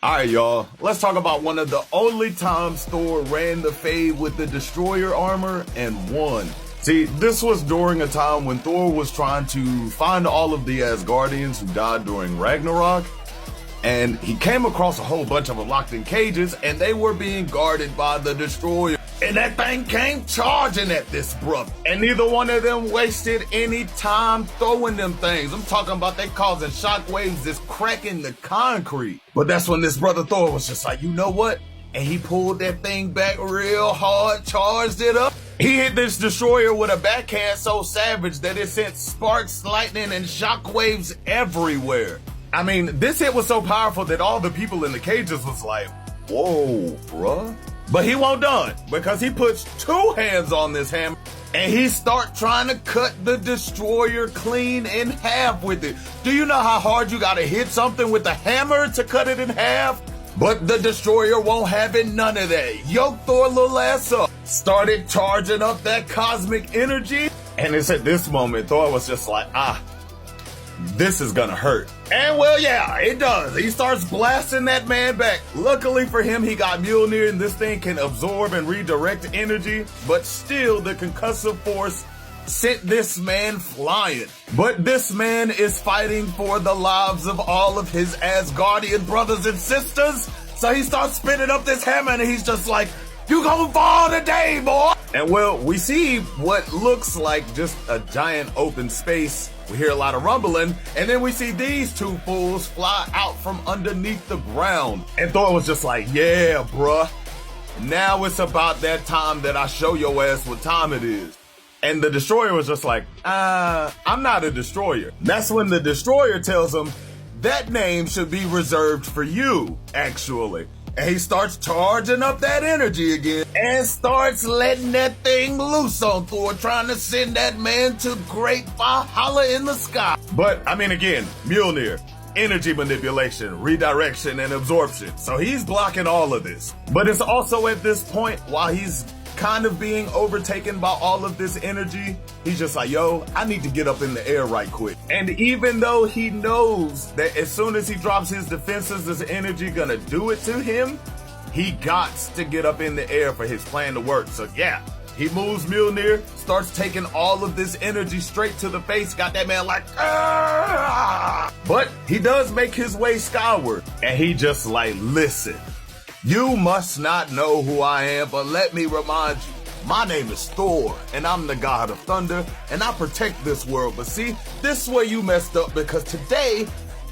Alright, y'all, let's talk about one of the only times Thor ran the fade with the Destroyer armor and won. See, this was during a time when Thor was trying to find all of the Asgardians who died during Ragnarok, and he came across a whole bunch of them locked in cages, and they were being guarded by the Destroyer. And that thing came charging at this brother. And neither one of them wasted any time throwing them things. I'm talking about they causing shockwaves that's cracking the concrete. But that's when this brother Thor was just like, you know what? And he pulled that thing back real hard, charged it up. He hit this Destroyer with a backhand so savage that it sent sparks, lightning, and shockwaves everywhere. I mean, this hit was so powerful that all the people in the cages was like, whoa, bruh. But he won't done, because he puts two hands on this hammer and he start trying to cut the Destroyer clean in half with it. Do you know how hard you gotta hit something with a hammer to cut it in half? But the Destroyer won't have it, none of that. Yoke Thor little ass up, started charging up that cosmic energy. And it's at this moment, Thor was just like, this is gonna hurt. And well, yeah, it does. He starts blasting that man back. Luckily for him, he got Mjolnir and this thing can absorb and redirect energy, but still the concussive force sent this man flying. But this man is fighting for the lives of all of his Asgardian brothers and sisters. So he starts spinning up this hammer and he's just like, you gonna fall today, boy. And well, we see what looks like just a giant open space. We hear a lot of rumbling, and then we see these two fools fly out from underneath the ground. And Thor was just like, yeah, bruh. Now it's about that time that I show your ass what time it is. And the Destroyer was just like, I'm not a Destroyer. That's when the Destroyer tells him that name should be reserved for you, actually. And he starts charging up that energy again and starts letting that thing loose on Thor, trying to send that man to great Valhalla in the sky. But, I mean, again, Mjolnir, energy manipulation, redirection, and absorption. So he's blocking all of this. But it's also at this point, while he's kind of being overtaken by all of this energy, he's just like, yo, I need to get up in the air right quick. And even though he knows that as soon as he drops his defenses, this energy gonna do it to him, he gots to get up in the air for his plan to work. So yeah, he moves Mjolnir, starts taking all of this energy straight to the face, got that man like, Aah! But he does make his way skyward, and he just like, listen, you must not know who I am, but let me remind you, my name is Thor, and I'm the god of thunder, and I protect this world. But see, this is where you messed up, because today,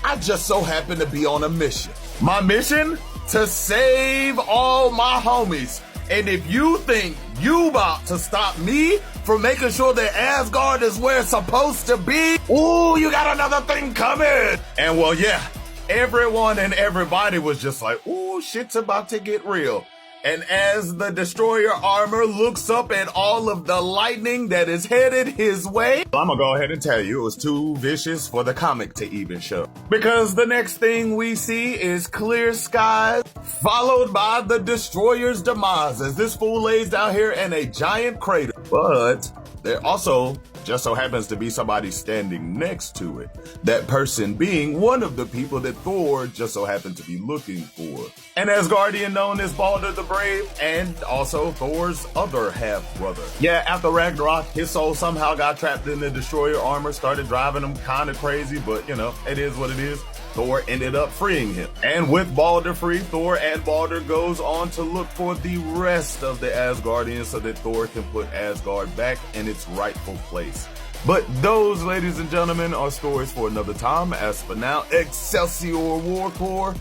I just so happen to be on a mission. My mission? To save all my homies. And if you think you about to stop me from making sure that Asgard is where it's supposed to be, ooh, you got another thing coming. And well, yeah. Everyone and everybody was just like, ooh, shit's about to get real. And as the Destroyer armor looks up at all of the lightning that is headed his way, I'm gonna go ahead and tell you it was too vicious for the comic to even show. Because the next thing we see is clear skies, followed by the Destroyer's demise as this fool lays down here in a giant crater. But there also just so happens to be somebody standing next to it. That person being one of the people that Thor just so happened to be looking for. An Asgardian known as Balder the Brave, and also Thor's other half-brother. Yeah, after Ragnarok, his soul somehow got trapped in the Destroyer armor, started driving him kind of crazy, but you know, it is what it is. Thor ended up freeing him. And with Balder free, Thor and Balder goes on to look for the rest of the Asgardians so that Thor can put Asgard back in its rightful place. But those, ladies and gentlemen, are stories for another time. As for now, Excelsior War Corps.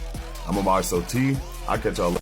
I'm Amar Soti. I'll catch y'all later.